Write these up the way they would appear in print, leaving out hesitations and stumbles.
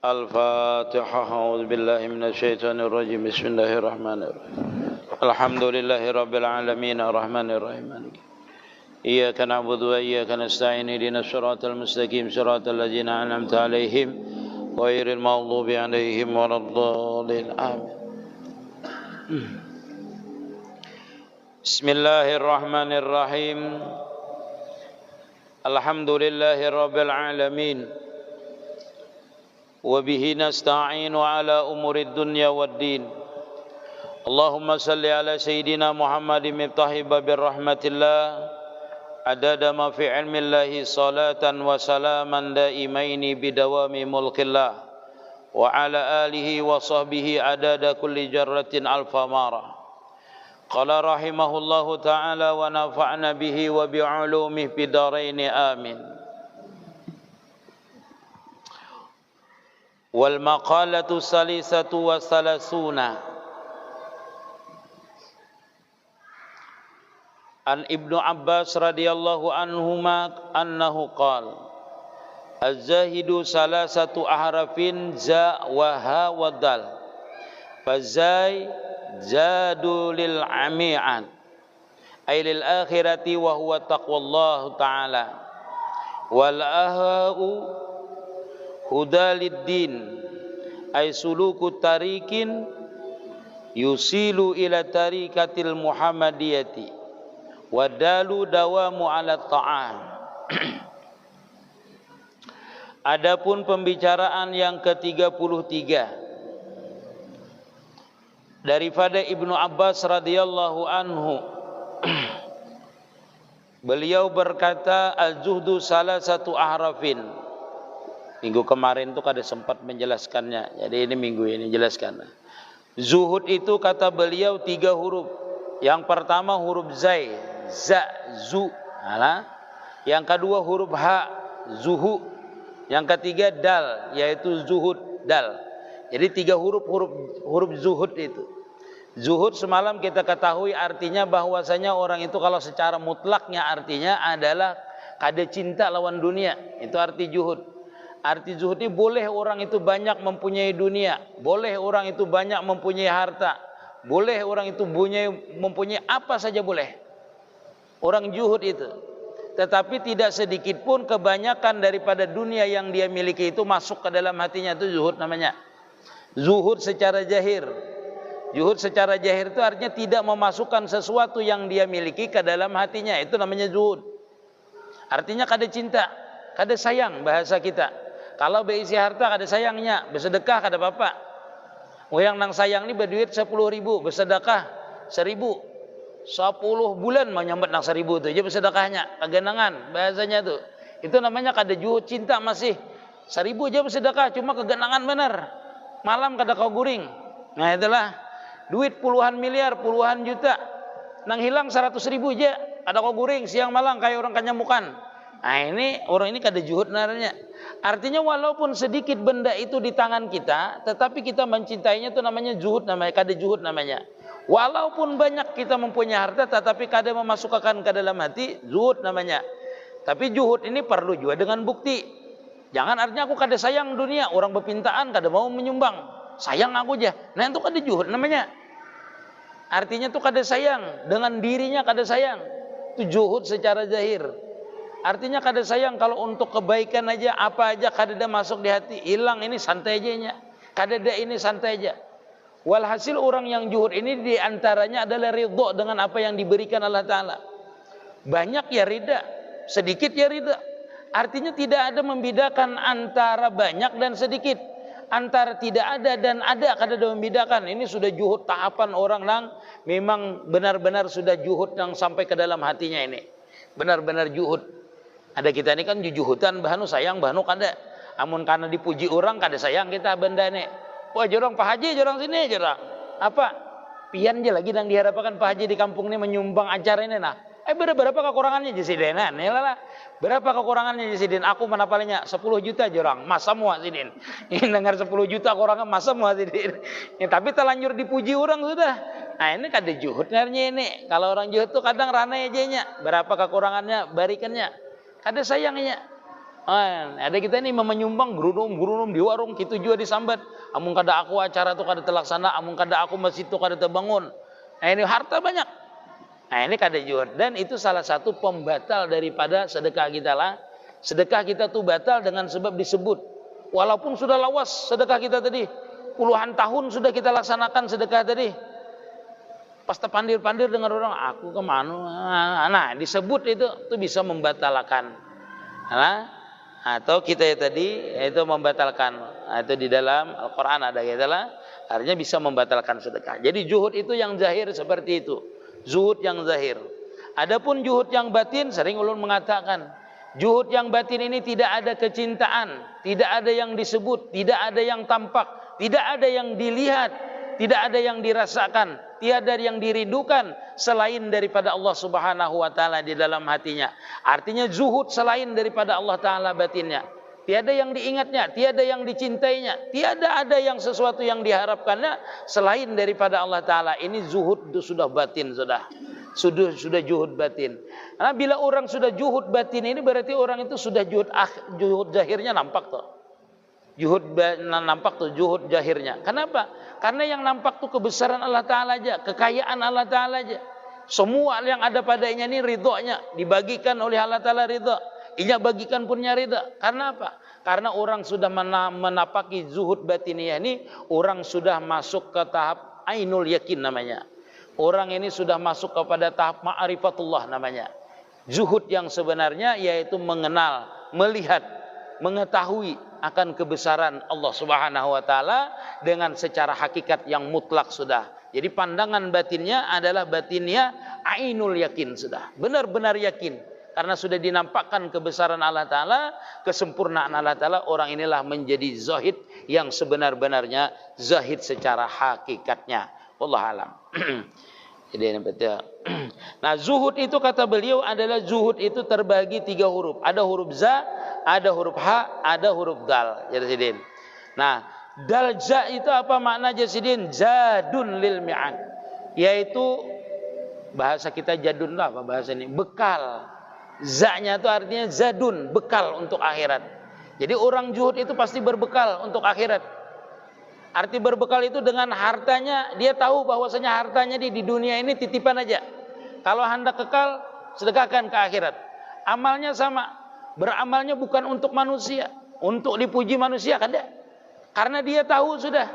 الفاتحة. أعوذ بالله من الشيطان الرجيم. بسم الله الرحمن الرحيم. الحمد لله رب العالمين الرحمن الرحيم. إياك نعبد وإياك نستعين. اهدنا الصراط المستقيم صراط الذين أنعمت عليهم غير المغضوب عليهم ولا الضالين. آمين. بسم الله الرحمن الرحيم. الحمد لله رب العالمين وبه نستعين على أمور الدنيا والدين. اللهم صل على سيدنا محمد مفتاح باب رحمة الله عدد ما في علم الله صلاة وسلاما دائمين بدوام ملك الله وعلى آله وصحبه عدد كل جرة ألف مرة. قال رحمه الله تعالى ونفعنا به وبعلومه في دارين آمين. Wal maqalatu salisatu wa salasuna an Ibnu Abbas radhiyallahu anhuma annahu qala az-zahidu salasatu ahrafin za wa ha wa dal fazai zadu lil ami'an ay lil akhirati wa huwa taqwallahu ta'ala wal ahau hudaliddin ay suluku tarikin yusilu ila tarikatil muhammadiyati wadalu dawamu ala ta'am. Adapun pembicaraan yang ke-33 daripada Ibnu Abbas radhiyallahu anhu, beliau berkata al-zuhdu salah satu ahrafin. Minggu kemarin tuh kada sempat menjelaskannya, jadi ini minggu ini jelaskan. Zuhud itu kata beliau 3 huruf. Yang pertama huruf zai, za, zu. Yang kedua huruf ha, zuhu. Yang ketiga dal, yaitu zuhud, dal. Jadi 3 huruf zuhud itu. Zuhud semalam kita ketahui artinya bahwasanya orang itu kalau secara mutlaknya artinya adalah kada cinta lawan dunia. Itu arti zuhud. Arti zuhud ini boleh orang itu banyak mempunyai dunia, boleh orang itu banyak mempunyai harta, boleh orang itu mempunyai apa saja boleh. Orang zuhud itu. Tetapi tidak sedikit pun kebanyakan daripada dunia yang dia miliki itu masuk ke dalam hatinya, itu zuhud namanya. Zuhud secara zahir. Zuhud secara zahir itu artinya tidak memasukkan sesuatu yang dia miliki ke dalam hatinya, itu namanya zuhud. Artinya kada cinta, kada sayang bahasa kita. Kalau berisi harta kada sayangnya, bersedekah kada apa-apa. Yang nang sayang ni berduit 10.000, bersedekah 1.000. 10 bulan menyambat nang 1.000 tu aja bersedekahnya, kegenangan bahasanya tu. Itu namanya kada juhud cinta masih. 1.000 aja bersedekah cuma kegenangan benar. Malam kada kau guring. Nah itulah duit puluhan miliar, puluhan juta. Nang hilang 100.000 aja kada kau guring siang malam kayak orang kanyamukan. Nah ini orang ini kada juhud naranya. Artinya walaupun sedikit benda itu di tangan kita, tetapi kita mencintainya itu namanya zuhud, namanya kada juhud namanya. Walaupun banyak kita mempunyai harta, tetapi kada memasukkan ke dalam hati, zuhud namanya. Tapi zuhud ini perlu juga dengan bukti. Jangan artinya aku kada sayang dunia, orang berpintaan kada mau menyumbang, sayang aku aja. Nah itu kada juhud namanya. Artinya itu kada sayang dengan dirinya, kada sayang. Itu zuhud secara zahir. Artinya kada sayang kalau untuk kebaikan aja apa aja kada ada masuk di hati, hilang ini santai aja nya. Kada ada ini santai aja. Walhasil orang yang zuhud ini diantaranya adalah ridho dengan apa yang diberikan Allah Ta'ala. Banyak ya rida, sedikit ya rida. Artinya tidak ada membedakan antara banyak dan sedikit, antara tidak ada dan ada, kada ada membedakan. Ini sudah zuhud tahapan orang yang memang benar-benar sudah zuhud yang sampai ke dalam hatinya ini. Benar-benar zuhud. Ada kita ini kan jujuhutan bahanu sayang bahanu kada. Amun karena dipuji orang kada sayang kita benda ini. Wah jorang Pak Haji jorang sini jorang. Apa? Pian aja lagi yang diharapkan Pak Haji di kampung ini menyumbang acara ini nah. Berapa kekurangannya Jasidin? Nah, lah. Berapa kekurangannya Jasidin? Aku menapalinya 10 juta jorang. Mas semua Sidin. Ini dengar 10 juta kurangan mas semua Sidin. Tapi terlanjur dipuji orang sudah. Nah ini kada juhud nyarnya ini. Kalau orang juhud tuh kadang ranai aja nya. Berapa kekurangannya barikannya. Kada sayangnya. Ada kita ini menyumbang gerunum di warung kitu juga disambat. Amun kada aku acara tu kada terlaksana, amun kada aku masjid tu kada terbangun. Nah ini harta banyak. Nah ini kada juhud, dan itu salah satu pembatal daripada sedekah kita lah. Sedekah kita tu batal dengan sebab disebut. Walaupun sudah lawas sedekah kita tadi, puluhan tahun sudah kita laksanakan sedekah tadi. Pas terpandir-pandir dengan orang, aku kemana? Nah disebut itu bisa membatalkan. Nah, atau kita tadi itu membatalkan. Itu di dalam Al-Quran ada gitu lah. Artinya bisa membatalkan sedekah. Jadi juhud itu yang zahir seperti itu. Zuhud yang zahir. Adapun juhud yang batin, sering ulun mengatakan, juhud yang batin ini tidak ada kecintaan, tidak ada yang disebut, tidak ada yang tampak, tidak ada yang dilihat, tidak ada yang dirasakan, tiada yang dirindukan selain daripada Allah Subhanahu wa taala di dalam hatinya. Artinya zuhud selain daripada Allah taala batinnya. Tiada yang diingatnya, tiada yang dicintainya, tiada ada yang sesuatu yang diharapkannya selain daripada Allah taala. Ini zuhud itu sudah batin, sudah juhud batin. Karena bila orang sudah juhud batin ini berarti orang itu sudah juhud zahirnya nampak tuh. Juhud zahirnya. Kenapa? Karena yang nampak tuh kebesaran Allah taala aja, kekayaan Allah taala aja. Semua yang ada padanya ini ridhonya dibagikan oleh Allah taala ridho. Ia bagikan punya ridha. Karena apa? Karena orang sudah menapaki zuhud batiniyah ini, orang sudah masuk ke tahap ainul yakin namanya. Orang ini sudah masuk kepada tahap ma'rifatullah namanya. Zuhud yang sebenarnya yaitu mengenal, melihat, mengetahui akan kebesaran Allah Subhanahu wa taala dengan secara hakikat yang mutlak sudah. Jadi pandangan batinnya adalah batinnya ainul yakin sudah. Benar-benar yakin. Karena sudah dinampakkan kebesaran Allah Ta'ala, kesempurnaan Allah Ta'ala, orang inilah menjadi zahid yang sebenar-benarnya zahid secara hakikatnya. Wallahu alam. Jadi ini betul. Nah zuhud itu kata beliau adalah zuhud itu terbagi 3 huruf. Ada huruf za, ada huruf ha, ada huruf dal. Jadi nah dal za itu apa makna jasidin? Zadun lil mi'ad. Yaitu bahasa kita jadun lah apa bahasa ini? Bekal. Za-nya itu artinya zadun, bekal untuk akhirat. Jadi orang zuhud itu pasti berbekal untuk akhirat. Arti berbekal itu dengan hartanya, dia tahu bahwasanya hartanya di dunia ini titipan aja. Kalau hendak kekal, sedekahkan ke akhirat. Amalnya sama, beramalnya bukan untuk manusia, untuk dipuji manusia kan dia. Karena dia tahu sudah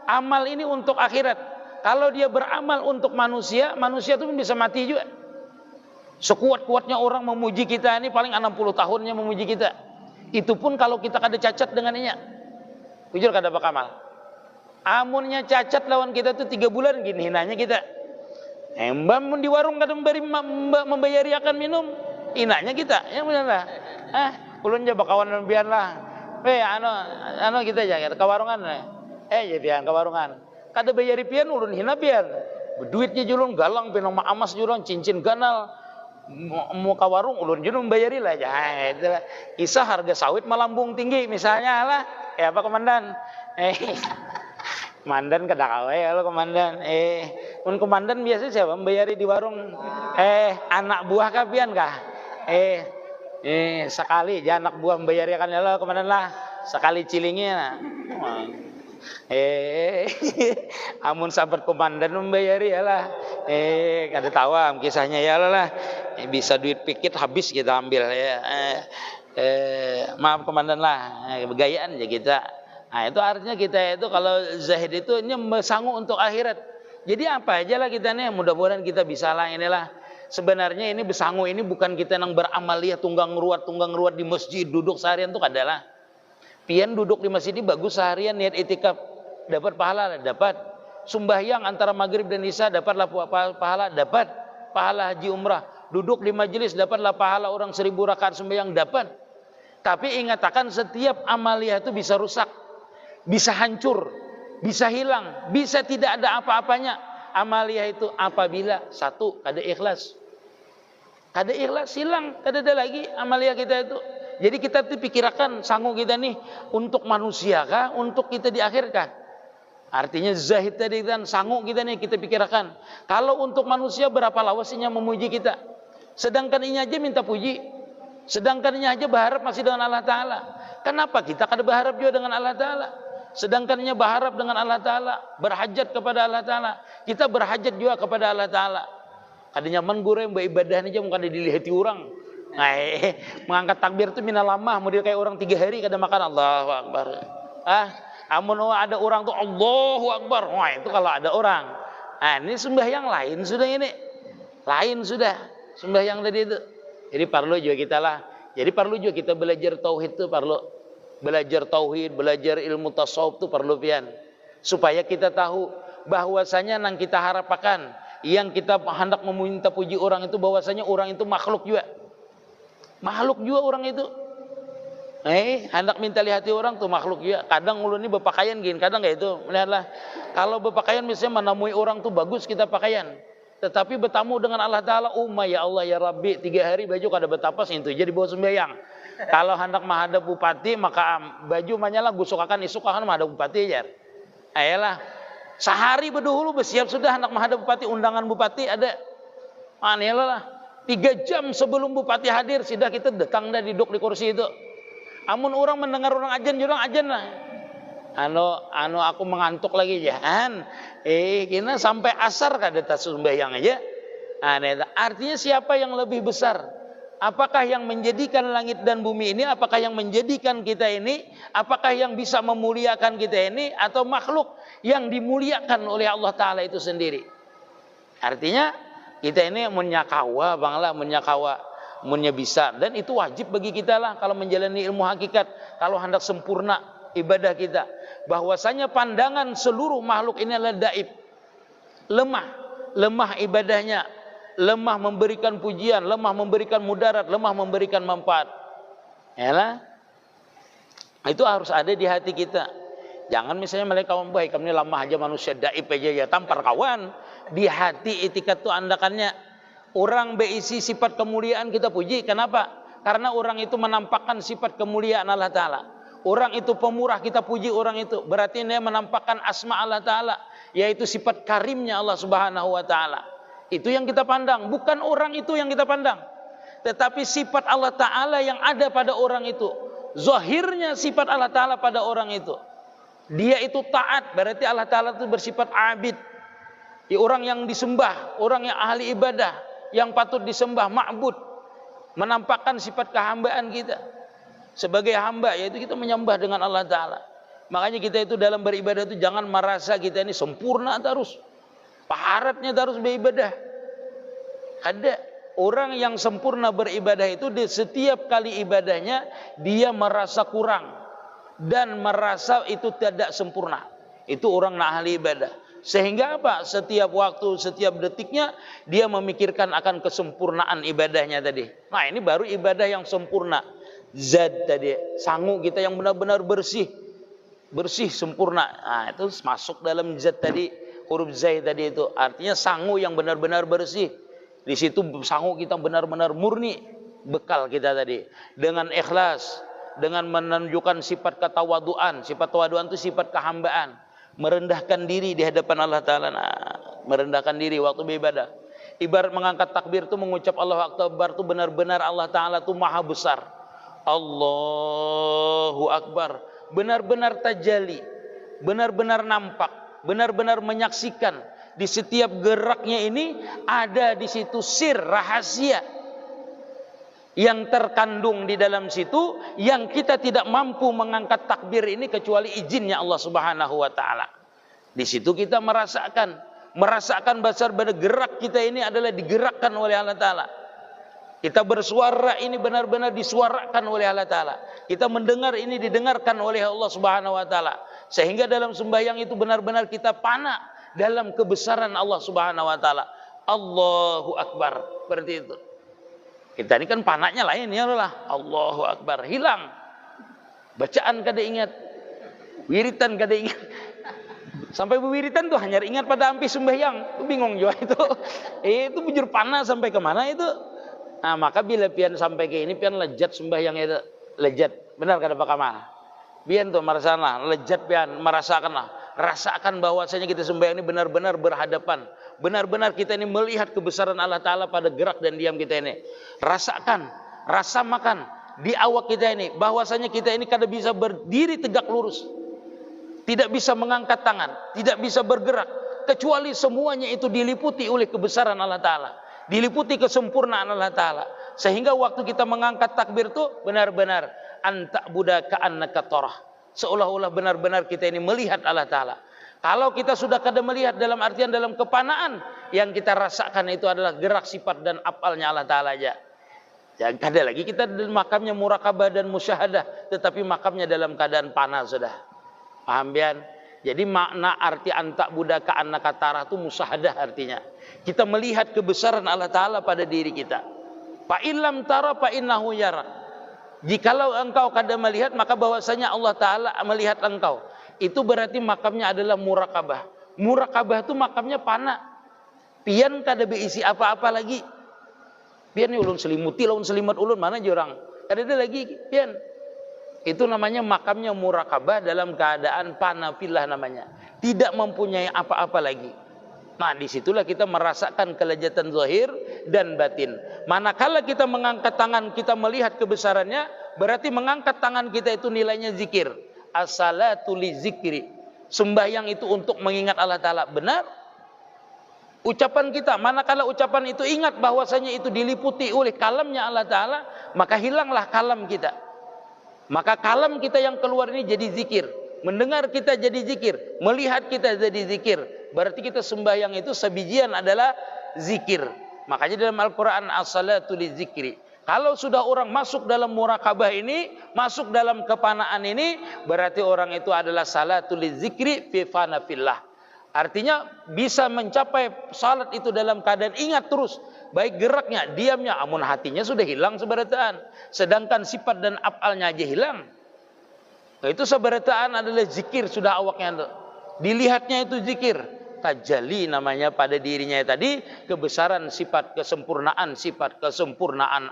amal ini untuk akhirat. Kalau dia beramal untuk manusia, manusia itu bisa mati juga. Sekuat-kuatnya orang memuji kita ini paling 60 tahunnya memuji kita. Itu pun kalau kita kada cacat dengan inya. Jujur kada bakamal. Amunnya cacat lawan kita tuh 3 bulan gini hinanya kita. Mbak di warung kada membayari akan minum. Inanya kita. Ya benar lah. Ulun aja bakawan biar lah. Ano kita aja ke warungan. Ya biar ke warungan. Kada bayari pian ulun hina pian. Duitnya julun galang pinang maamas julun cincin ganal. Mau ke warung ulun julun membayari lah aja. Itulah. Kisah harga sawit melambung tinggi misalnya lah. Apa komandan? Komandan kada kawe lo komandan. Komandan biasa siapa membayari di warung? Anak buah kapian kah? Sekali aja anak buah membayari kan lo komandan lah. Sekali cilingnya. Amun sahabat komandan membayari ya lah. Kada tahu kisahnya ya lah. Bisa duit pikit habis kita ambil ya. Maaf komandan lah. Begayaan aja kita. Nah itu artinya kita itu kalau zahid itu ini sanggup untuk akhirat. Jadi apa aja lah kita nih, mudah-mudahan kita bisa lah inilah. Sebenarnya ini bersanggup ini bukan kita yang beramaliyah tunggang ruat di masjid duduk seharian tuh adalah. Pian duduk di masjid ini bagus seharian niat itikaf dapat pahala dapat. Sembahyang antara maghrib dan isya dapatlah pahala dapat. Pahala haji umrah. Duduk di majelis dapatlah pahala orang 1000 rakaat sembahyang dapat. Tapi ingatakan setiap amaliyah itu bisa rusak. Bisa hancur, bisa hilang, bisa tidak ada apa-apanya. Amaliyah itu apabila satu kada ikhlas. Kada ikhlas hilang, kada ada lagi amaliyah kita itu. Jadi kita tuh pikirkan sanggup kita nih untuk manusia kah, untuk kita diakhirkan. Artinya zahid tadi kan sanggup kita nih kita pikirkan. Kalau untuk manusia berapa lawasinya memuji kita. Sedangkan ini aja minta puji. Sedangkannya aja berharap masih dengan Allah Ta'ala. Kenapa kita kada berharap juga dengan Allah Ta'ala? Sedangkannya berharap dengan Allah Ta'ala, berhajat kepada Allah Ta'ala. Kita berhajat juga kepada Allah Ta'ala. Kada nyaman guru yang beribadah aja muka dilihati orang. Mengangkat takbir itu mina lama, model kayak orang 3 hari kada makan. Allahu Akbar. Amun ada orang tuh Allahu Akbar. Wah, itu kalau ada orang. Ini sembahyang lain sudah ini. Lain sudah sembahyang tadi itu. Jadi perlu juga kita lah. Jadi perlu juga kita belajar tauhid itu perlu. Belajar tauhid, belajar ilmu tasawuf itu perlu pian. Supaya kita tahu bahwasanya nang kita harapkan, yang kita hendak meminta puji orang itu bahwasanya orang itu makhluk juga. Makhluk juga orang itu. Hendak minta lihati orang tuh makhluk juga. Kadang ulun ini berpakaian gini, kadang kayak itu. Lihatlah, kalau berpakaian misalnya menemui orang tuh bagus kita pakaian. Tetapi bertamu dengan Allah Ta'ala, ya Allah ya Rabbi, 3 hari baju kada betapas itu jadi bawa sembahyang. Kalau hendak menghadap bupati maka baju manyalah gusukakan isukakan menghadap bupati aja. Ayolah, sehari berdahulu bersiap sudah hendak menghadap bupati, undangan bupati ada. Lah, 3 jam sebelum bupati hadir sudah kita datang dah duduk di kursi itu. Amun orang mendengar orang ajan lah. Aku mengantuk lagi jahan. Kita sampai asar kada tas sembahyang aja. Artinya siapa yang lebih besar? Apakah yang menjadikan langit dan bumi ini? Apakah yang menjadikan kita ini? Apakah yang bisa memuliakan kita ini? Atau makhluk yang dimuliakan oleh Allah Ta'ala itu sendiri? Artinya kita ini menyakawa banglah, munya bisa. Dan itu wajib bagi kita lah kalau menjalani ilmu hakikat. Kalau hendak sempurna ibadah kita. Bahwasanya pandangan seluruh makhluk ini adalah daib. Lemah ibadahnya. Lemah memberikan pujian, lemah memberikan mudarat, lemah memberikan manfaat. Yalah. Itu harus ada di hati kita. Jangan misalnya mereka baik, kami lemah aja manusia daib aja ya tampar kawan. Di hati itikat itu andakannya orang berisi sifat kemuliaan kita puji. Kenapa? Karena orang itu menampakkan sifat kemuliaan Allah Ta'ala. Orang itu pemurah kita puji orang itu. Berarti dia menampakkan asma Allah Ta'ala, yaitu sifat karimnya Allah Subhanahu Wa Ta'ala. Itu yang kita pandang, bukan orang itu yang kita pandang. Tetapi sifat Allah Ta'ala yang ada pada orang itu. Zahirnya sifat Allah Ta'ala pada orang itu. Dia itu taat, berarti Allah Ta'ala itu bersifat abid. Orang yang disembah, orang yang ahli ibadah, yang patut disembah, ma'bud. Menampakkan sifat kehambaan kita. Sebagai hamba, yaitu kita menyembah dengan Allah Ta'ala. Makanya kita itu dalam beribadah itu jangan merasa kita ini sempurna terus. Paharatnya harus beribadah. Ada orang yang sempurna beribadah itu di setiap kali ibadahnya dia merasa kurang dan merasa itu tidak sempurna. Itu orang nak ahli ibadah. Sehingga apa? Setiap waktu, setiap detiknya dia memikirkan akan kesempurnaan ibadahnya tadi. Nah, ini baru ibadah yang sempurna. Zat tadi, sangu kita yang benar-benar bersih, sempurna. Nah, itu masuk dalam zat tadi. Huruf zai tadi itu artinya sangu yang benar-benar bersih. Di situ sangu kita benar-benar murni bekal kita tadi dengan ikhlas, dengan menunjukkan sifat ketawaduan. Sifat tawaduan itu sifat kehambaan, merendahkan diri di hadapan Allah Ta'ala. Merendahkan diri waktu beribadah. Ibarat mengangkat takbir itu mengucap Allahu Akbar itu benar-benar Allah Ta'ala itu maha besar. Allahu Akbar, benar-benar tajali, benar-benar nampak, benar-benar menyaksikan di setiap geraknya ini ada di situ sir rahasia yang terkandung di dalam situ yang kita tidak mampu mengangkat takbir ini kecuali izinnya Allah Subhanahu Wa Ta'ala. Di situ kita merasakan besar pada gerak kita ini adalah digerakkan oleh Allah Ta'ala. Kita bersuara ini benar-benar disuarakan oleh Allah Ta'ala. Kita mendengar ini didengarkan oleh Allah Subhanahu Wa Ta'ala. Sehingga dalam sembahyang itu benar-benar kita pana dalam kebesaran Allah Subhanahu Wa Ta'ala. Allahu Akbar. Seperti itu. Kita ini kan panaknya lain ya Allah. Allahu Akbar. Hilang. Bacaan kada ingat. Wiritan kada ingat. Sampai wiritan tuh hanya ingat pada ampi sembahyang. Bingung juga itu. Itu bujur panas sampai kemana itu. Nah, maka bila pian sampai ke ini pian lejat sembahyang itu. Lejat. Benar kada pakai mana? Pian tuh merasakanlah, lejat pian, merasakanlah. Rasakan bahwasanya kita sembahyang ini benar-benar berhadapan. Benar-benar kita ini melihat kebesaran Allah Ta'ala pada gerak dan diam kita ini. Rasakan rasa makan di awak kita ini, bahwasanya kita ini kada bisa berdiri tegak lurus, tidak bisa mengangkat tangan, tidak bisa bergerak, kecuali semuanya itu diliputi oleh kebesaran Allah Ta'ala, diliputi kesempurnaan Allah Ta'ala. Sehingga waktu kita mengangkat takbir itu benar-benar anta'buda ka'annaka tarah, seolah-olah benar-benar kita ini melihat Allah Ta'ala. Kalau kita sudah kada melihat dalam artian dalam kepanaan, yang kita rasakan itu adalah gerak sifat dan afalnya Allah Ta'ala aja. Ya, kada lagi kita dalam makamnya murakabah dan musyahadah, tetapi makamnya dalam keadaan panas sudah. Paham bian? Jadi makna arti antak budaka annaka tarah itu musyahadah artinya. Kita melihat kebesaran Allah Ta'ala pada diri kita. Fa illam tara fa innahu yara. Jikalau engkau kada melihat, maka bahwasanya Allah Ta'ala melihat engkau. Itu berarti makamnya adalah murakabah. Murakabah itu makamnya pana. Pian kada beisi apa-apa lagi. Pian ulun selimuti lawan selimat ulun mana jorang. Kada ada lagi pian. Itu namanya makamnya murakabah dalam keadaan pana filah namanya. Tidak mempunyai apa-apa lagi. Nah, disitulah kita merasakan kelezatan zahir dan batin. Manakala kita mengangkat tangan, kita melihat kebesarannya, berarti mengangkat tangan kita itu nilainya zikir. As-salatu li zikri. Sembahyang itu untuk mengingat Allah Ta'ala. Benar? Ucapan kita, manakala ucapan itu ingat bahwasanya itu diliputi oleh kalamnya Allah Ta'ala, maka hilanglah kalam kita. Maka kalam kita yang keluar ini jadi zikir. Mendengar kita jadi zikir. Melihat kita jadi zikir. Berarti kita sembahyang itu sebijian adalah zikir. Makanya dalam Al-Quran as-salatu li zikri. Kalau sudah orang masuk dalam murakabah ini, masuk dalam kepanaan ini, berarti orang itu adalah salatul zikri fi fana fillah. Artinya bisa mencapai salat itu dalam keadaan ingat terus, baik geraknya, diamnya, amun hatinya sudah hilang seberataan. Sedangkan sifat dan afalnya aja hilang. Nah, itu seberataan adalah zikir sudah awaknya. Dilihatnya itu zikir. Tajali namanya pada dirinya tadi, kebesaran sifat kesempurnaan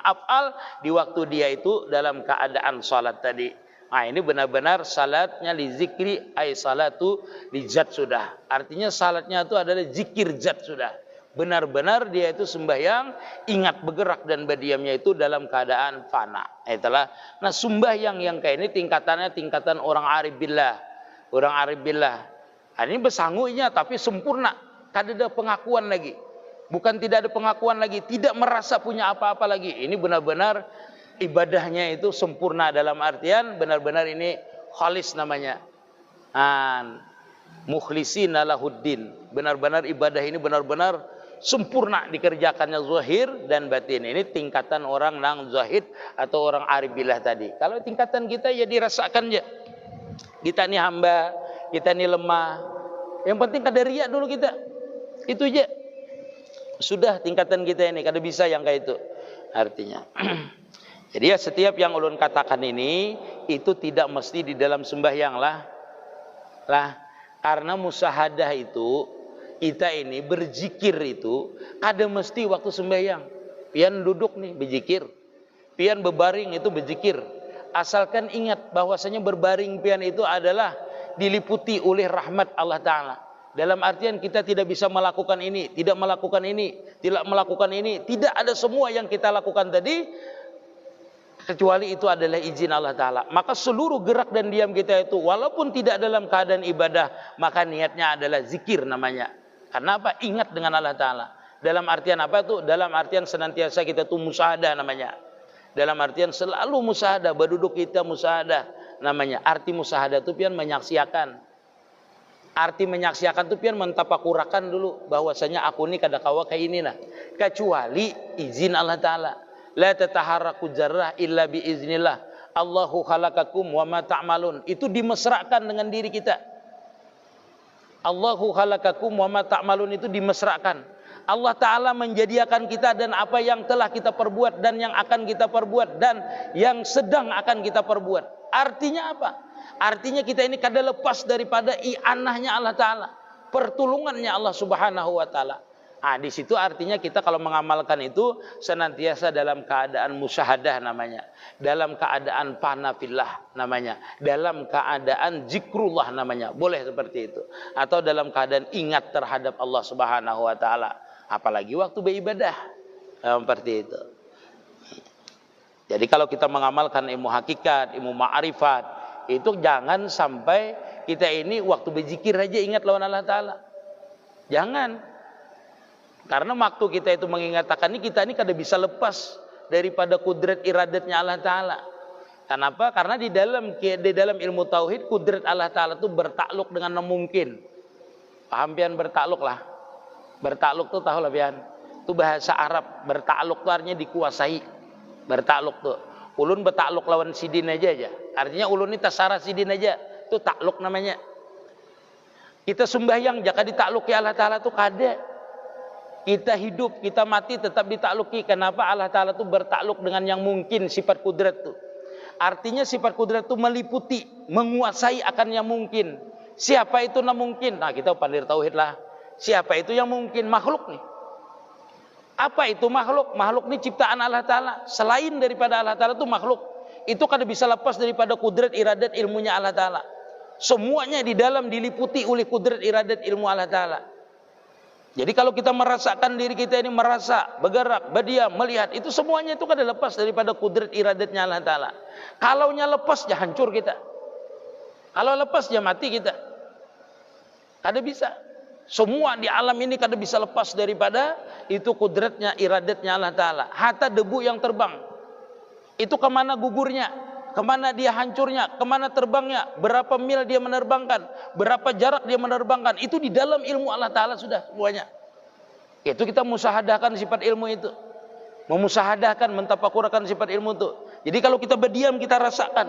afal di waktu dia itu dalam keadaan salat tadi. Nah, ini benar-benar salatnya li zikri ay salatu li zat sudah. Artinya salatnya itu adalah zikir zat sudah. Benar-benar dia itu sembahyang ingat bergerak dan berdiamnya itu dalam keadaan fana. Itulah. Nah, sembahyang yang kayak ini tingkatannya tingkatan orang arif billah. Orang arif billah. Ini bersanggunya tapi sempurna. Tidak ada pengakuan lagi. Bukan tidak ada pengakuan lagi. Tidak merasa punya apa-apa lagi. Ini benar-benar ibadahnya itu sempurna dalam artian benar-benar ini khalis namanya. Mukhlishina lahuddin. Benar-benar ibadah ini benar-benar sempurna dikerjakannya zahir dan batin. Ini tingkatan orang nang zahid atau orang arif billah tadi. Kalau tingkatan kita ya dirasakan ya. Kita ni hamba, kita ni lemah. Yang penting kada riak dulu kita. Itu aja. Sudah tingkatan kita ini kada bisa yang kayak itu. Artinya. Jadi ya setiap yang ulun katakan ini itu tidak mesti di dalam sembahyang lah. Karena musyahadah itu kita ini berzikir itu kada mesti waktu sembahyang. Pian duduk nih berzikir. Pian berbaring itu berzikir. Asalkan ingat bahwasanya berbaring pian itu adalah diliputi oleh rahmat Allah Ta'ala. Dalam artian kita tidak bisa melakukan ini, tidak melakukan ini, tidak melakukan ini. Tidak ada semua yang kita lakukan tadi kecuali itu adalah izin Allah Ta'ala. Maka seluruh gerak dan diam kita itu walaupun tidak dalam keadaan ibadah, maka niatnya adalah zikir namanya. Karena apa? Ingat dengan Allah Ta'ala. Dalam artian apa itu? Dalam artian senantiasa kita tuh musyahadah namanya. Dalam artian selalu musyahadah, berduduk kita musyahadah namanya. Arti musyahadah itu pian menyaksikan. Arti menyaksikan itu pian mentapakurakan dulu bahwasanya aku ini kada kawa kayak ini nah. Kecuali izin Allah Ta'ala. La tataharraku jarrah illa bi iznillah. Allahu khalaqakum wa ma ta'malun. Itu dimesrakan dengan diri kita. Allahu khalaqakum wa ma ta'malun itu dimesrakan. Allah Ta'ala menjadikan kita dan apa yang telah kita perbuat dan yang akan kita perbuat dan yang sedang akan kita perbuat. Artinya apa? Artinya kita ini kada lepas daripada i'anahnya Allah Ta'ala. Pertolongannya Allah Subhanahu Wa Ta'ala. Nah, di situ artinya kita kalau mengamalkan itu senantiasa dalam keadaan musyahadah namanya. Dalam keadaan panafillah namanya. Dalam keadaan zikrullah namanya. Boleh seperti itu. Atau dalam keadaan ingat terhadap Allah Subhanahu Wa Ta'ala. Apalagi waktu beribadah. Seperti itu. Jadi kalau kita mengamalkan ilmu hakikat, ilmu ma'rifat, itu jangan sampai kita ini waktu berzikir aja ingat lawan Allah Ta'ala. Jangan. Karena waktu kita itu mengingatkan ini, kita ini kada bisa lepas daripada kudrat iradatnya Allah Ta'ala. Kenapa? Karena di dalam ilmu tauhid, kudrat Allah Ta'ala itu bertakluk dengan mungkin. Paham pian bertakluk lah. Bertakluk tuh tahu lah pian. Itu bahasa Arab. Bertakluk tuh artinya dikuasai. Bertakluk tuh. Ulun bertakluk lawan sidin aja. Artinya ulun ini tasara sidin aja. Itu takluk namanya. Kita sembahyang jaka ditakluki Allah Ta'ala tuh kada. Kita hidup, kita mati tetap ditakluki. Kenapa? Allah Ta'ala tuh bertakluk dengan yang mungkin, sifat kudrat tuh. Artinya sifat kudrat tuh meliputi, menguasai akan yang mungkin. Siapa itu yang mungkin? Nah, kita pandai tauhid lah. Siapa itu yang mungkin? Makhluk nih. Apa itu makhluk? Makhluk ini ciptaan Allah Ta'ala. Selain daripada Allah Ta'ala itu makhluk. Itu kada bisa lepas daripada kudrat iradat ilmunya Allah Ta'ala. Semuanya di dalam diliputi oleh kudrat iradat ilmu Allah Ta'ala. Jadi kalau kita merasakan diri kita ini merasa, bergerak, berdiam, melihat, itu semuanya itu kada lepas daripada kudrat iradatnya Allah Ta'ala. Kalaunya lepas, ya hancur kita. Kalau lepas, ya mati kita. Kada bisa. Semua di alam ini kada bisa lepas daripada itu kudratnya, iradatnya Allah Ta'ala. Hatta debu yang terbang, itu kemana gugurnya, kemana dia hancurnya, kemana terbangnya, berapa mil dia menerbangkan, berapa jarak dia menerbangkan, itu di dalam ilmu Allah Ta'ala sudah semuanya. Itu kita musahadahkan sifat ilmu itu, memusahadahkan, mentafakurakan sifat ilmu itu. Jadi kalau kita berdiam, kita rasakan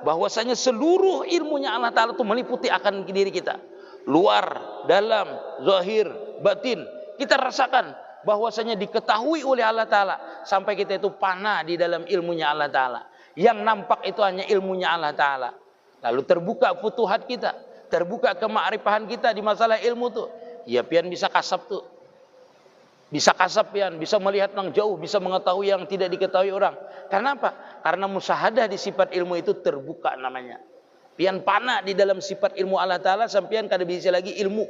bahwasanya seluruh ilmunya Allah Ta'ala itu meliputi akan diri kita. Luar, dalam, zahir, batin. Kita rasakan bahwasanya diketahui oleh Allah Ta'ala. Sampai kita itu panah di dalam ilmunya Allah Ta'ala. Yang nampak itu hanya ilmunya Allah Ta'ala. Lalu terbuka futuhat kita. Terbuka kema'rifahan kita di masalah ilmu tuh. Ya pian bisa kasab tuh. Bisa kasab pian. Bisa melihat yang jauh. Bisa mengetahui yang tidak diketahui orang. Karena apa? Karena musahadah di sifat ilmu itu terbuka namanya. Pian panah di dalam sifat ilmu Allah Ta'ala, sampian kada bisa lagi ilmu.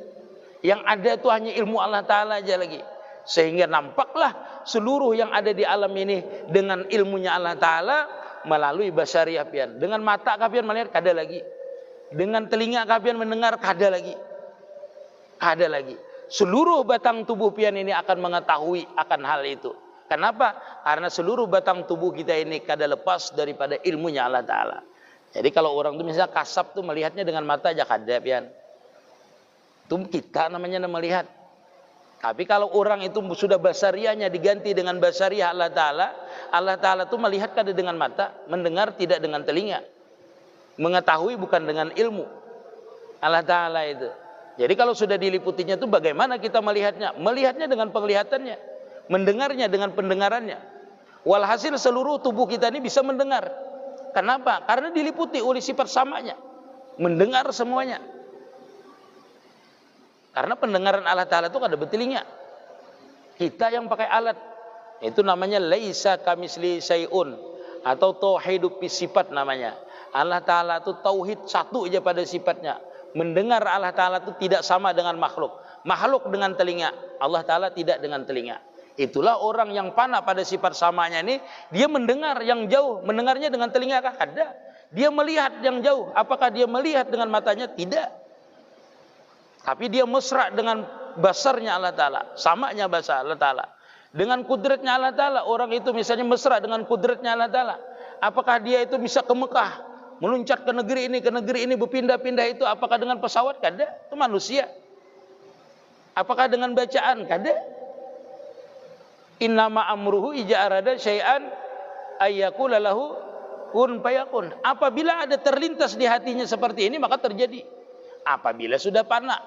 Yang ada itu hanya ilmu Allah Ta'ala aja lagi. Sehingga nampaklah seluruh yang ada di alam ini dengan ilmunya Allah Ta'ala melalui basariah pian. Dengan mata kapian melihat, kada lagi. Dengan telinga kapian mendengar, kada lagi. Kada lagi. Seluruh batang tubuh pian ini akan mengetahui akan hal itu. Kenapa? Karena seluruh batang tubuh kita ini kada lepas daripada ilmunya Allah Ta'ala. Jadi kalau orang itu misalnya kasab tuh melihatnya dengan mata aja kada pian. Itu kita namanya melihat. Tapi kalau orang itu sudah basariahnya diganti dengan basariah Allah Ta'ala, Allah Ta'ala itu melihat kada dengan mata, mendengar tidak dengan telinga, mengetahui bukan dengan ilmu Allah Ta'ala itu. Jadi kalau sudah diliputinya itu bagaimana kita melihatnya? Melihatnya dengan penglihatannya, mendengarnya dengan pendengarannya. Walhasil seluruh tubuh kita ini bisa mendengar. Kenapa? Karena diliputi oleh sifat samanya. Mendengar semuanya. Karena pendengaran Allah Ta'ala itu kada bertelinga. Kita yang pakai alat. Itu namanya laisa kamisli syai'un. Atau tauhidus sifat namanya. Allah Ta'ala itu tauhid satu aja pada sifatnya. Mendengar Allah Ta'ala itu tidak sama dengan makhluk. Makhluk dengan telinga. Allah Ta'ala tidak dengan telinga. Itulah orang yang panah pada sifat samanya ini. Dia mendengar yang jauh. Mendengarnya dengan telinga kah? Ada. Dia melihat yang jauh. Apakah dia melihat dengan matanya? Tidak. Tapi dia mesra dengan basarnya Allah Ta'ala. Samanya basar Allah Ta'ala. Dengan kudratnya Allah Ta'ala. Orang itu misalnya mesra dengan kudratnya Allah Ta'ala. Apakah dia itu bisa ke Mekah? Meluncat ke negeri ini, berpindah-pindah itu. Apakah dengan pesawat? Kada. Itu manusia. Apakah dengan bacaan? Kada. Innama amruhu ija arada syai'an ayyakula lahu kun fayakun. Apabila ada terlintas di hatinya seperti ini, maka terjadi. Apabila sudah panah.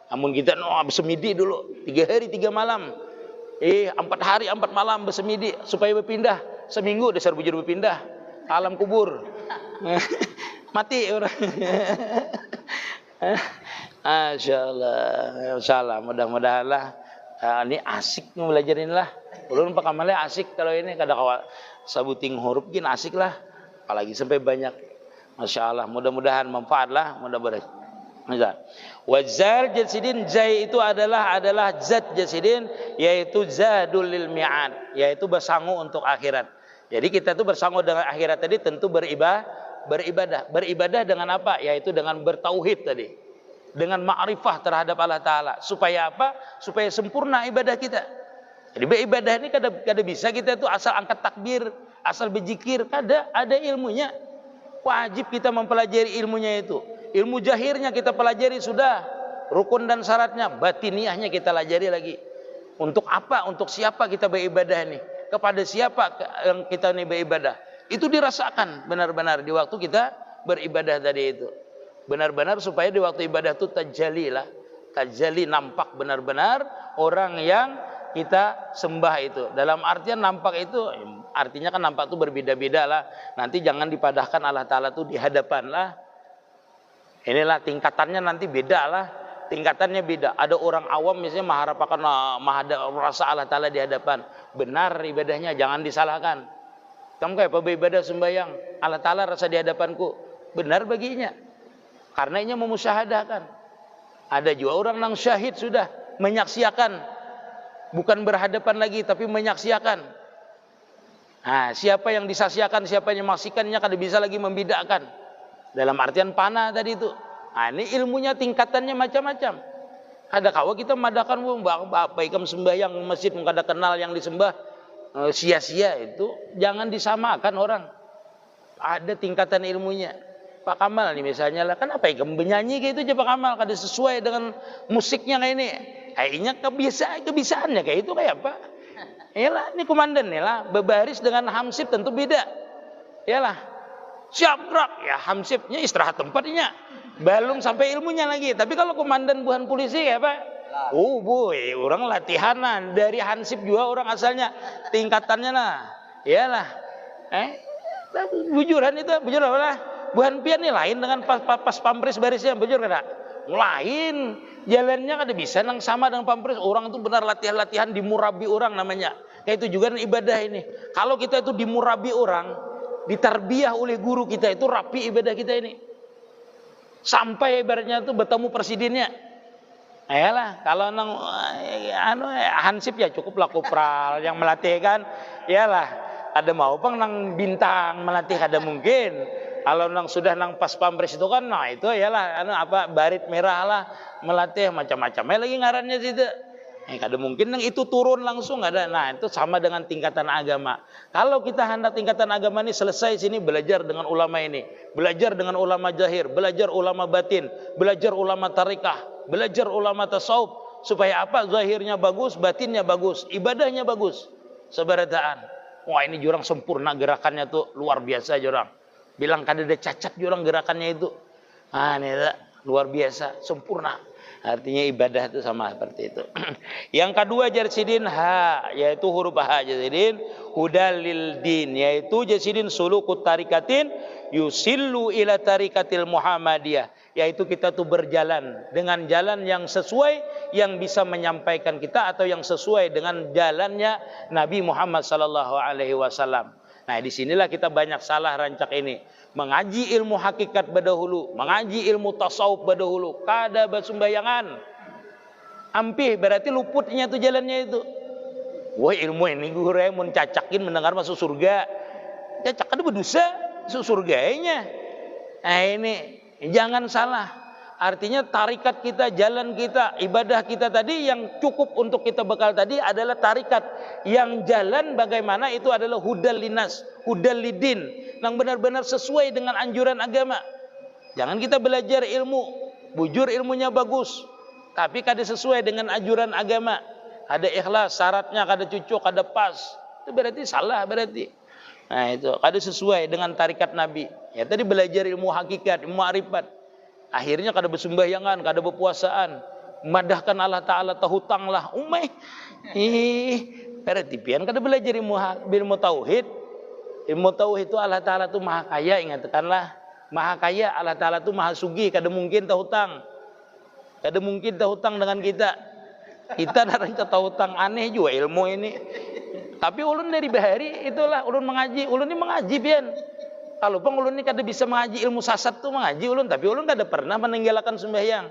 Namun kita bersemidi dulu 3 hari 3 malam. 4 hari 4 malam bersemidi supaya berpindah. Seminggu dasar bujur berpindah. Alam kubur. Mati orang. Masyaallah. Insyaallah mudah-mudahan lah. Ini asik belajarin lah. Ulun pak amalnya asik kalau ini kada kawa sabuting huruf gin asik lah. Apalagi sampai banyak. Masya Allah. Mudah-mudahan manfaat lah. Mudah-mudahan. Wazar jasidin, zai itu adalah zat jasidin, yaitu zadul lil mi'ad, yaitu bersangu untuk akhirat. Jadi kita tuh bersangkut dengan akhirat tadi tentu beribadah dengan apa? Yaitu dengan bertauhid tadi, dengan ma'rifah terhadap Allah Ta'ala. Supaya apa? Supaya sempurna ibadah kita. Jadi beribadah ini kada bisa kita tuh asal angkat takbir, asal berzikir, ada ilmunya. Wajib kita mempelajari ilmunya itu. Ilmu jahirnya kita pelajari sudah, rukun dan syaratnya. Batiniahnya kita pelajari lagi. Untuk apa? Untuk siapa kita beribadah ini? Kepada siapa yang kita ini beribadah? Itu dirasakan benar-benar di waktu kita beribadah tadi itu. Benar-benar supaya di waktu ibadah itu tajali nampak benar-benar orang yang kita sembah itu. Dalam artian nampak itu, artinya kan nampak itu berbeda-beda lah. Nanti jangan dipadahkan Allah Ta'ala itu di hadapan lah. Inilah tingkatannya nanti beda lah. Tingkatannya beda. Ada orang awam misalnya mengharapkan merasa Allah Ta'ala di hadapan. Benar ibadahnya, jangan disalahkan. Kamu kayak apa beribadah sembahyang? Allah Ta'ala rasa di hadapanku. Benar baginya. Karena ini memusyahadahkan. Ada juga orang yang syahid sudah menyaksikan. Bukan berhadapan lagi tapi menyaksikan. Nah, siapa yang disaksikan, siapa yang memaksikannya kada bisa lagi membedakan. Dalam artian panah tadi itu. Nah, ini ilmunya tingkatannya macam-macam. Ada kawa kita madakan apa ikam sembahyang masjid kada kenal yang disembah sia-sia itu, jangan disamakan orang. Ada tingkatan ilmunya. Pak Kamal nih misalnya lah, kan apa ikam bernyanyi kayak itu aja Pak Kamal kada sesuai dengan musiknya kayak ini. Kayaknya kebiasaannya kayak itu kayak apa? Yalah, ini komandan nih lah, berbaris dengan hamsib tentu beda. Yalah, siap gerak ya hamsibnya istirahat tempatnya. Belum sampai ilmunya lagi. Tapi kalau komandan bukan polisi kayak apa? Oh boy, orang latihanan dari hansip juga orang asalnya tingkatannya lah. Yalah, bujuran itu bujur apa lah? Bukan pian nih lain dengan pas pampres barisnya bujur kada? Lain, jalannya kada bisa nang sama dengan pampres. Orang itu benar latihan dimurabi orang namanya. Kayak itu juga ibadah ini. Kalau kita itu dimurabi orang, ditarbiyah oleh guru kita itu rapi ibadah kita ini. Sampai ibaratnya itu bertemu presidennya. Ayalah, kalau nang hansip ya cukuplah kopral yang melatih kan. Iyalah, ada mau pang nang bintang melatih ada mungkin. Kalau nang sudah nang pas pampres itu kan, nah itu iyalah barit merah lah melatih macam-macam. Lagi ngarannya situ. Kada mungkin nang itu turun langsung ada. Nah, itu sama dengan tingkatan agama. Kalau kita hendak tingkatan agama ini selesai sini belajar dengan ulama ini, belajar dengan ulama jahir, belajar ulama batin, belajar ulama tarikah, belajar ulama tasawuf supaya apa? Zahirnya bagus, batinnya bagus, ibadahnya bagus. Seberataan. Wah, ini jurang sempurna gerakannya tuh luar biasa jurang. Bilang kada ada cacat jurang gerakannya itu. Ah, ini luar biasa, sempurna. Artinya ibadah itu sama seperti itu. Yang kedua jarsidin yaitu huruf ha jarsidin hudalil din, yaitu jarsidin sulukut tarikatin yusillu ila tarikatil Muhammadiyah, yaitu kita tuh berjalan dengan jalan yang sesuai, yang bisa menyampaikan kita atau yang sesuai dengan jalannya Nabi Muhammad sallallahu alaihi wasallam. Nah, disinilah kita banyak salah rancak ini. Mengaji ilmu hakikat berdahulu, mengaji ilmu tasawuf berdahulu, kada bersumbayangan. Ampih berarti luputnya tuh jalannya itu. Wah, ilmu ini guru mun cacakin mendengar masuk surga. Cacak kada berdosa, masuk surganya. Nah, ini jangan salah. Artinya tarikat kita, jalan kita, ibadah kita tadi yang cukup untuk kita bekal tadi adalah tarikat. Yang jalan bagaimana itu adalah hudal linas, hudal lidin, yang benar-benar sesuai dengan anjuran agama. Jangan kita belajar ilmu, bujur ilmunya bagus, tapi kada sesuai dengan anjuran agama. Ada ikhlas, syaratnya kada cucuk, kada pas. Itu berarti salah berarti. Nah, itu kada sesuai dengan tarikat Nabi. Ya tadi belajar ilmu hakikat, ilmu ma'rifat. Akhirnya kada bersembahyangan, kada berpuasaan, madahkan Allah Ta'ala tahutang lah. Berarti pian kada belajar ilmu tauhid. Ilmu tauhid itu Allah Ta'ala itu maha kaya, ingatkanlah. Maha kaya, Allah Ta'ala itu maha sugih, kada mungkin tahutang. Kada mungkin tahutang dengan kita. Kita narang tahutang aneh juga ilmu ini. Tapi ulun dari bahari itulah ulun mengaji. Ulun ini mengaji pian. Kalau pun ulun ini kada bisa mengaji ilmu sasat tuh mengaji ulun, tapi ulun kada pernah meninggalkan sembahyang.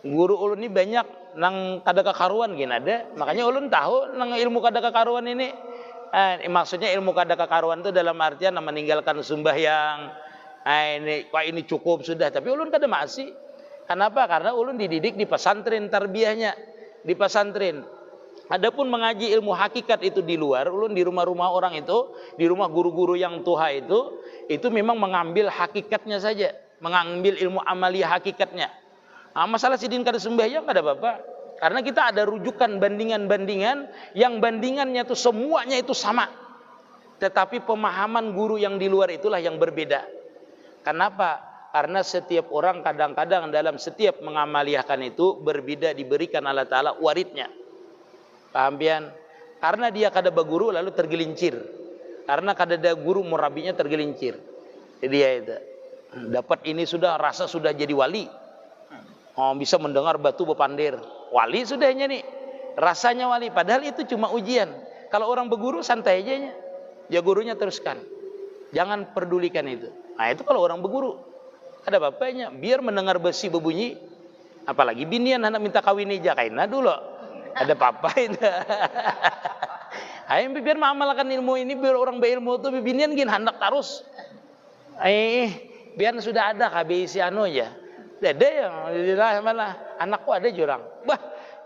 Guru ulun ini banyak nang kada kekaruan gini ada, makanya ulun tahu nang ilmu kada kekaruan ini. Maksudnya ilmu kada kekaruan itu dalam artian meninggalkan sembahyang. Ini cukup sudah, tapi ulun kada masih. Kenapa? Karena ulun dididik di pesantren, tarbiyahnya di pesantren. Adapun mengaji ilmu hakikat itu di luar, ulun di rumah-rumah orang itu, di rumah guru-guru yang tuha itu memang mengambil hakikatnya saja, mengambil ilmu amalia hakikatnya. Masalah sidin kada sembahyang kada apa-apa, karena kita ada rujukan bandingan-bandingan yang bandingannya itu semuanya itu sama. Tetapi pemahaman guru yang di luar itulah yang berbeda. Kenapa? Karena setiap orang kadang-kadang dalam setiap mengamaliahkan itu berbeda diberikan Allah Ta'ala waridnya. Paham pian? Karena dia kada baguru lalu tergelincir. Karena kada ada guru murabinya tergelincir. Jadi dia itu dapat ini sudah rasa sudah jadi wali. Bisa mendengar batu bepandir. Wali sudahnya nih. Rasanya wali. Padahal itu cuma ujian. Kalau orang berguru santai aja. Ya gurunya teruskan. Jangan pedulikan itu. Nah itu kalau orang berguru. Ada bapaknya. Biar mendengar besi berbunyi. Apalagi binian anak minta kawin aja. Kaina dulu. Ada papa itu. Ayo biar mengamalkan ilmu ini. Biar orang berilmu itu. Binian gini hendak terus. Biar sudah ada KBC anu ya. Ada yang malah anakku ada jurang. Bah,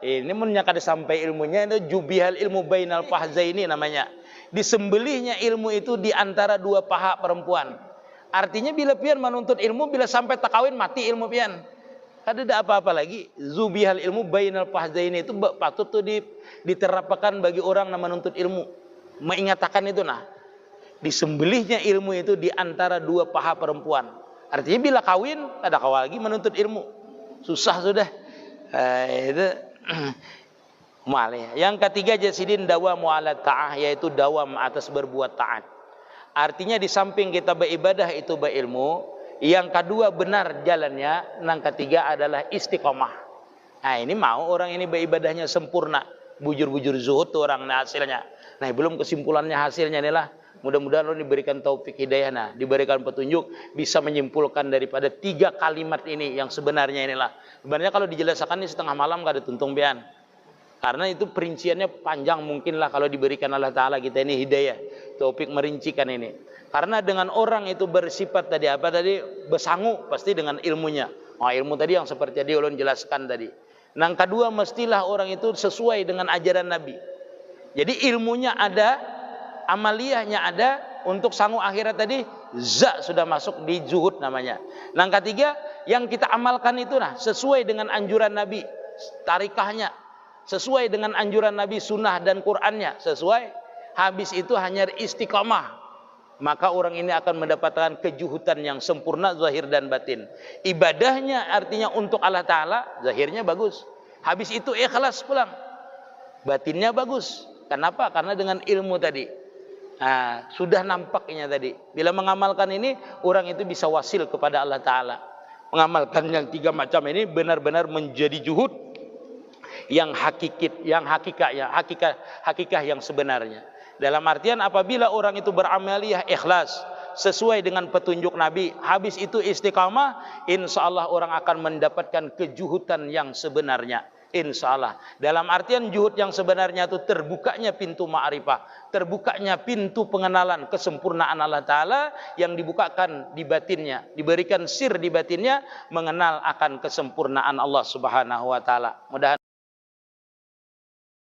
ini mennya kada sampai ilmunya itu jubihal ilmu bainal fahzaini namanya. Disembelihnya ilmu itu di antara dua paha perempuan. Artinya bila pian menuntut ilmu bila sampai tak kawin mati ilmu pian. Kada ada apa-apa lagi. Zubihal ilmu bainal fahzaini itu patut tuh diterapkan bagi orang yang menuntut ilmu. Mengingatkan itu nah. Disembelihnya ilmu itu di antara dua paha perempuan. Artinya bila kawin, ada kawal lagi menuntut ilmu. Susah sudah. Itu malih. Yang ketiga jasidin dawamu ala ta'ah, yaitu dawam atas berbuat taat. Artinya di samping kita beribadah itu berilmu, yang kedua benar jalannya, yang ketiga adalah istiqomah. Nah ini mau orang ini beribadahnya sempurna, bujur-bujur zuhud tuh orang hasilnya. Nah belum kesimpulannya hasilnya inilah. Mudah-mudahan lo diberikan taufik hidayah, diberikan petunjuk, bisa menyimpulkan daripada 3 kalimat ini yang sebenarnya inilah. Sebenarnya kalau dijelaskan ini setengah malam kada tuntung pian. Karena itu perinciannya panjang mungkinlah kalau diberikan Allah Ta'ala kita ini hidayah, taufik merincikan ini. Karena dengan orang itu bersifat tadi apa tadi besangu pasti dengan ilmunya. Ilmu tadi yang seperti tadi ulun jelaskan tadi. Yang kedua mestilah orang itu sesuai dengan ajaran Nabi. Jadi ilmunya ada, amaliyahnya ada, untuk sangu akhirat tadi sudah masuk di zuhud namanya. Yang ketiga yang kita amalkan itu sesuai dengan anjuran Nabi, tarikahnya sesuai dengan anjuran Nabi, sunnah dan Qur'annya sesuai. Habis itu hanya istiqamah, maka orang ini akan mendapatkan kejuhutan yang sempurna zahir dan batin. Ibadahnya artinya untuk Allah Ta'ala, zahirnya bagus. Habis itu ikhlas pulang, batinnya bagus. Kenapa? Karena dengan ilmu tadi. Sudah nampaknya tadi. Bila mengamalkan ini, orang itu bisa wasil kepada Allah Ta'ala. Mengamalkan yang 3 macam ini benar-benar menjadi juhud yang hakikah yang sebenarnya. Dalam artian apabila orang itu beramaliyah ikhlas sesuai dengan petunjuk Nabi, habis itu istiqamah, insya Allah orang akan mendapatkan kejuhutan yang sebenarnya. Insya Allah. Dalam artian juhud yang sebenarnya itu terbukanya pintu ma'rifah, terbukanya pintu pengenalan kesempurnaan Allah Ta'ala yang dibukakan di batinnya, diberikan sir di batinnya mengenal akan kesempurnaan Allah Subhanahu Wa Ta'ala. Mudah